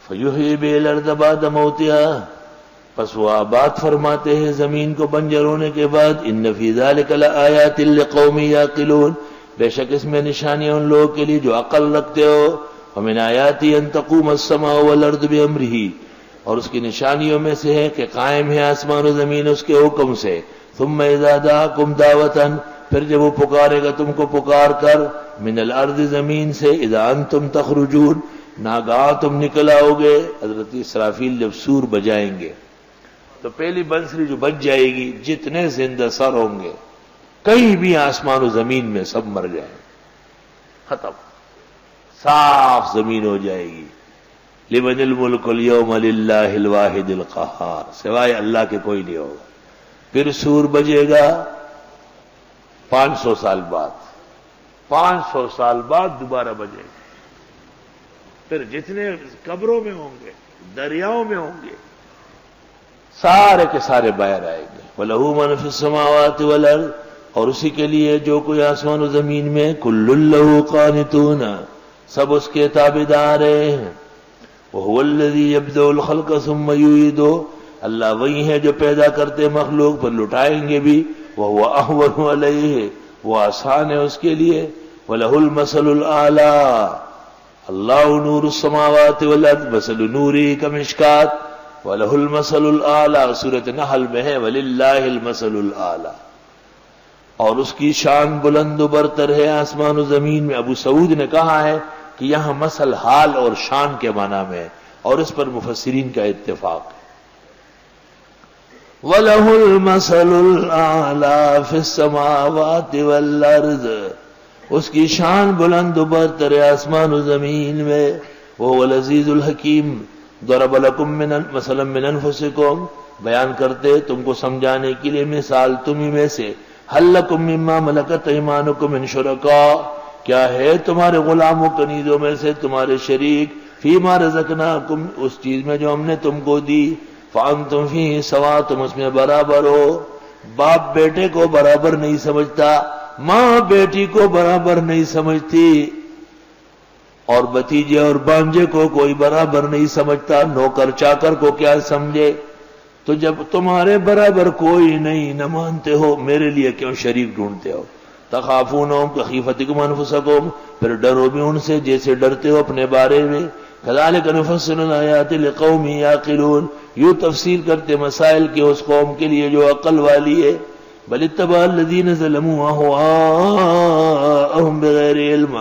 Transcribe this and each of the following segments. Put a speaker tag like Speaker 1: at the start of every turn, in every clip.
Speaker 1: فیحیی بہ الارض بعد موتها، پس وہ آباد فرماتے ہیں زمین کو بنجر ہونے کے بعد. ان فی ذلک لآیات لقوم یعقلون، بے شک اس میں نشانیاں ان لوگوں کے لیے جو عقل رکھتے ہو. ومن آیاتی ان تقوم السماء والارض بامرہ، اور اس کی نشانیوں میں سے ہے کہ قائم ہے آسمان و زمین اس کے حکم سے. ثم اذا دعاکم دعوتا، پھر جب وہ پکارے گا تم کو پکار کر، من الارض زمین سے، اذا انتم تخرجون، ناگاہ تم نکل آؤ گے. حضرت اسرافیل جب سور بجائیں گے تو پہلی بنسری جو بج جائے گی، جتنے زندہ سر ہوں گے کہیں بھی آسمان و زمین میں سب مر جائیں، ختم، صاف زمین ہو جائے گی. لمن الملک اليوم للہ الواحد القہار، سوائے اللہ کے کوئی نہیں ہوگا. پھر سور بجے گا 500 سال بعد، 500 سال بعد دوبارہ بجے گا. پھر جتنے قبروں میں ہوں گے، دریاؤں میں ہوں گے، سارے کے سارے باہر آئیں گے. وَلَهُ مَنْ فِي السَّمَاوَاتِ وَالْأَرْضِ، اور اسی کے لیے جو کوئی آسمان و زمین میں. كُلٌّ لَهُ قَانِتُونَ، سب اس کے تابعدار ہیں. وَهُوَ الَّذِي يَبْدَأُ الْخَلْقَ ثُمَّ يُعِيدُهُ، اللہ وہی ہے جو پیدا کرتے مخلوق پر لٹائیں گے بھی. وَهُوَ أَهْوَنُ عَلَيْهِ، وہ آسان ہے اس کے لیے. وَلَهُ الْمَثَلُ الْأَعْلَىٰ، اللہ نور السماوات والارض مثل نوری کمشکات. وَلَهُ الْمَثَلُ الْأَعْلَىٰ، سورۃ نحل میں ہے وَلِلَّهِ الْمَثَلُ الْأَعْلَىٰ، اور اس کی شان بلند و برتر ہے آسمان و زمین میں. ابو سعود نے کہا ہے کہ یہاں مثل حال اور شان کے معنی میں ہے، اور اس پر مفسرین کا اتفاق ہے. وَلَهُ الْمَثَلُ الْأَعْلَىٰ فِي السَّمَاوَاتِ وَالْأَرْضِ، اس کی شان بلند و برتر ہے آسمان و زمین میں. وَهُوَ الْعَزِيزُ الْحَكِيمُ، ضرب لکم مثلا من انفسکم، بیان کرتے تم کو سمجھانے کے لیے مثال تمہیں میں سے. هل لکم مما ملکت ایمانکم من شرکاء، کیا ہے تمہارے غلاموں کنیزوں میں سے تمہارے شریک. فیما رزقناکم، اس چیز میں جو ہم نے تم کو دی. فانتم فیہ سواء، تم اس میں برابر ہو. باپ بیٹے کو برابر نہیں سمجھتا، ماں بیٹی کو برابر نہیں سمجھتی، اور بھتیجے اور بانجے کو کوئی برابر نہیں سمجھتا. نوکر چاکر کو کیا سمجھے؟ تو جب تمہارے برابر کوئی نہیں، نہ مانتے ہو، میرے لیے کیوں شریک ڈھونڈتے ہو؟ تخافونہم کخیفتکم انفسکم، پھر ڈرو بھی ان سے جیسے ڈرتے ہو اپنے بارے میں. کذالک نفصل الآیات لقوم یعقلون، یوں تفسیر کرتے مسائل کے اس قوم کے لیے جو عقل والی ہے. بل اتبع الذین ظلموا اہواءہم بغیر علم،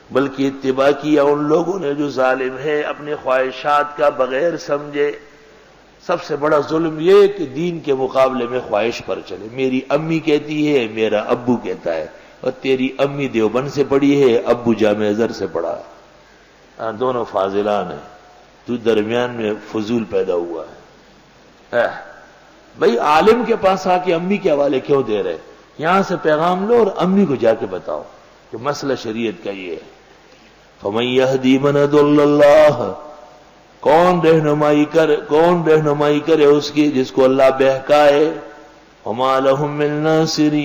Speaker 1: بلکہ اتباع کیا ان لوگوں نے جو ظالم ہے اپنے خواہشات کا بغیر سمجھے. سب سے بڑا ظلم یہ کہ دین کے مقابلے میں خواہش پر چلے. میری امی کہتی ہے، میرا ابو کہتا ہے، اور تیری امی دیوبند سے پڑھی ہے، ابو جامع ازہر سے پڑھا ہے، دونوں فاضلان ہیں، تو درمیان میں فضول پیدا ہوا ہے. بھئی عالم کے پاس آ کے امی کے حوالے کیوں دے رہے؟ یہاں سے پیغام لو اور امی کو جا کے بتاؤ کہ مسئلہ شریعت کا یہ ہے. فَمَن يَهْدِي مَنْ أَضَلَّ اللَّهُ، کون رہنمائی کرے اس کی جس کو اللہ بہکائے. وَمَا لَهُم مِّن نَاصِرِينَ،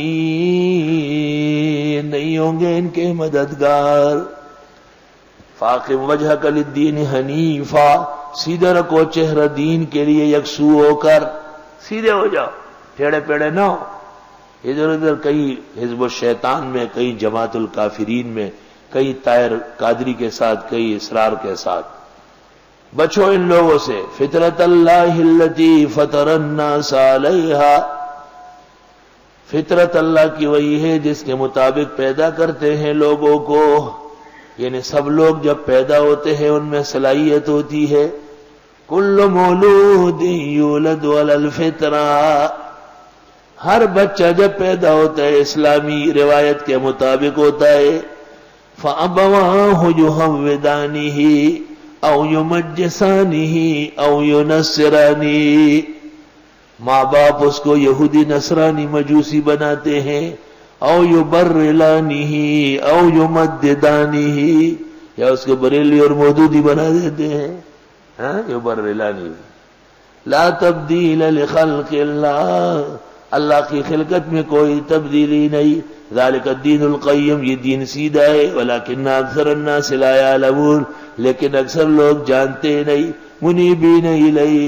Speaker 1: نہیں ہوں گے ان کے مددگار. فَأَقِمْ وَجْهَكَ لِلدِّينِ حَنِيفًا، سیدھا رکھو چہرہ دین کے لیے یکسو ہو کر، سیدھے ہو جاؤ، ٹیڑے پیڑے نہ ہو. ادھر ادھر کہیں حزب الشیطان میں، کہیں جماعت الکافرین میں، کہیں طاہر قادری کے ساتھ، کہیں اسرار کے ساتھ. بچو ان لوگوں سے. فطرت اللہ التی فطر الناس علیہا، فطرت اللہ کی وہی ہے جس کے مطابق پیدا کرتے ہیں لوگوں کو. یعنی سب لوگ جب پیدا ہوتے ہیں ان میں صلاحیت ہوتی ہے. کل مولود یولد علی الفطرہ، ہر بچہ جب پیدا ہوتا ہے اسلامی روایت کے مطابق ہوتا ہے. فَأَبَوَاهُ يُهَوِّدَانِهِ او یمجسانہ او ینصرانہ، ماں باپ اس کو یہودی نصرانی مجوسی بناتے ہیں. او یبرلانہ او یمددانہ، یا اس کو بریلی اور مودودی بنا دیتے ہیں. یبرلانہ. لا تبدیل لخلق اللہ، اللہ کی خلقت میں کوئی تبدیلی نہیں. ذالک الدین القیم، یہ دین سیدھا ہے. ولکن اکثر الناس لا یعلمون، لیکن اکثر لوگ جانتے نہیں. منیبین الیہ،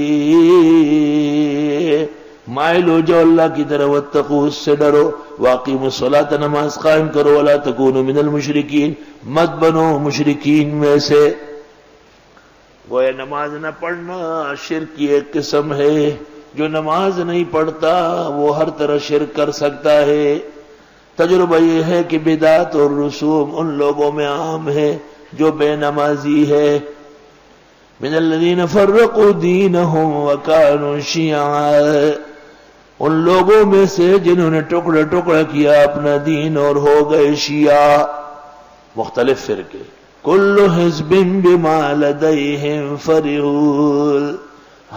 Speaker 1: مائل ہو جاؤ اللہ کی طرف. واتقوا، اس سے ڈرو. واقیموا الصلاۃ، نماز قائم کرو. ولا تکونوا من المشرکین، مت بنو مشرکین میں سے. گویا نماز نہ پڑھنا شرک کی ایک قسم ہے. جو نماز نہیں پڑھتا وہ ہر طرح شرک کر سکتا ہے. تجربہ یہ ہے کہ بدعت اور رسوم ان لوگوں میں عام ہے جو بے نمازی ہے. من الذین فرقوا دینہم وکانوا شیعا، ان لوگوں میں سے جنہوں نے ٹکڑا ٹکڑا کیا اپنا دین اور ہو گئے شیعہ، مختلف فرقے. کل حزب بما لدیہم فرحون،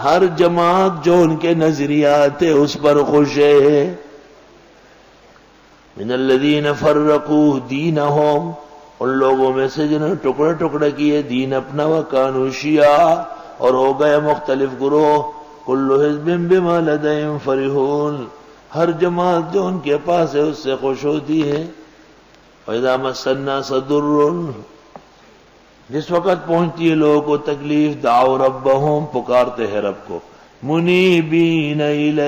Speaker 1: ہر جماعت جو ان کے نظریات ہے اس پر خوش ہے. من الذین فرقوا دینہم، ان لوگوں میں سے جنہوں نے ٹکڑا ٹکڑا کیے دین اپنا. وکانوا شیعا، اور ہو گئے مختلف گروہ. کل حزب بما لدیہم فرحون، ہر جماعت جو ان کے پاس ہے اس سے خوش ہوتی ہے. وَإِذَا مَسَّ النَّاسَ ضُرٌّ، جس وقت پہنچتی ہے لوگوں کو تکلیف، دعوا ربہم، پکارتے ہیں رب کو. منیبین الیہ،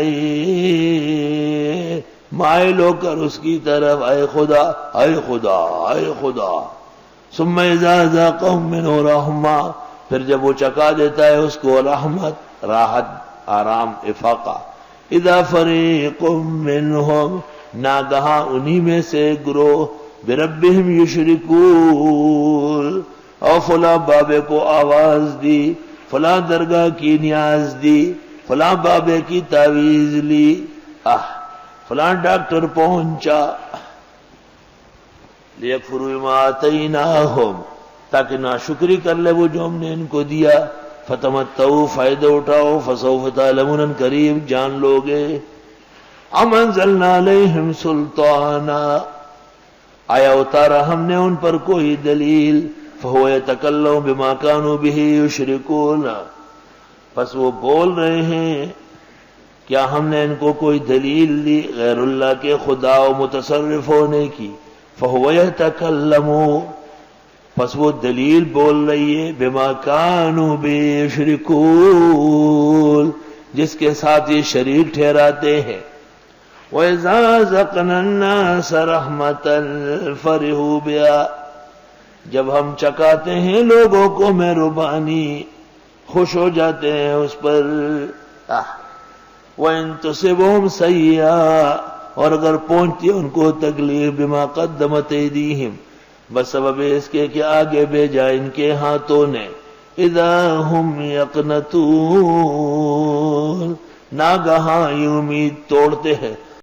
Speaker 1: مائل ہو کر اس کی طرف. اے خدا، اے خدا، اے خدا. ثم اذا ذاقهم منه رحمہ، پھر جب وہ چکا دیتا ہے اس کو رحمت، راحت، آرام، افاقہ. اذا فریق منهم، ناگہاں انہی میں سے گروہ. بربہم یشرکون، اور فلاں بابے کو آواز دی، فلاں درگاہ کی نیاز دی، فلاں بابے کی تعویذ لی، فلاں ڈاکٹر پہنچا. لیکفروا بما آتیناہم، تاکہ ناشکری کر لے وہ جو ہم نے ان کو دیا. فتمتعوا، فائدہ اٹھاؤ. فسوف تعلمون، قریب جان لوگے. ام انزلنا علیہم سلطانا، آیا اتارا ہم نے ان پر کوئی دلیل. فہو یتکلم بما کانوا بہ یشرکون، پس وہ بول رہے ہیں. کیا ہم نے ان کو کوئی دلیل دی غیر اللہ کے خدا و متصرف ہونے کی؟ فہو یتکلم، پس وہ دلیل بول رہی ہے. بما کانوا بہ یشرکون، جس کے ساتھ یہ شریک ٹھہراتے ہیں. وَإِذَا أَذَقْنَا النَّاسَ رَحْمَةً فَرِحُوا بِهَا، جب ہم چکاتے ہیں لوگوں کو مہربانی خوش ہو جاتے ہیں اس پر. وَإِن تُصِبْهُمْ سَيِّئَةٌ، اور اگر پہنچتی ان کو تکلیف، بما قدمت ایدیہم، بس سبب اس کے کہ آگے بھیجا ان کے ہاتھوں نے. اذا ہم یقنطون، ناگہاں یہ امید توڑتے ہیں